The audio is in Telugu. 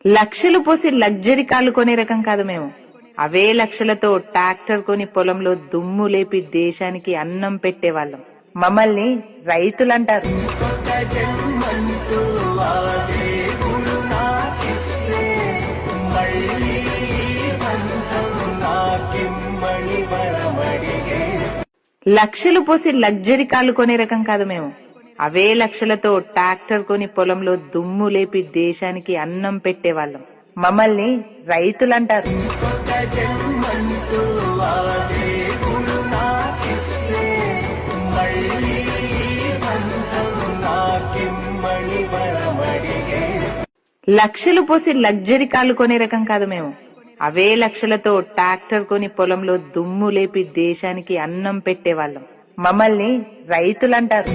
లక్షలు పోసి లగ్జరీ కార్లు కొనే రకం కాదు మేము. అవే లక్షలతో ట్రాక్టర్ కొని పొలంలో దుమ్ము లేపి దేశానికి అన్నం పెట్టేవాళ్ళం. మమ్మల్ని రైతులంటారు. లక్షలు పోసి లగ్జరీ కార్లు కొనే రకం కాదు మేము. అవే లక్షలతో ట్రాక్టర్ కొని పొలంలో దుమ్ము లేపి దేశానికి అన్నం పెట్టేవాళ్ళం. మమ్మల్ని రైతులంటారు. లక్షలు పోసి లగ్జరీ కార్లు కొనే రకం కాదు మేము. అవే లక్షలతో ట్రాక్టర్ కొని పొలంలో దుమ్ము లేపి దేశానికి అన్నం పెట్టేవాళ్ళం. మమ్మల్ని రైతులంటారు.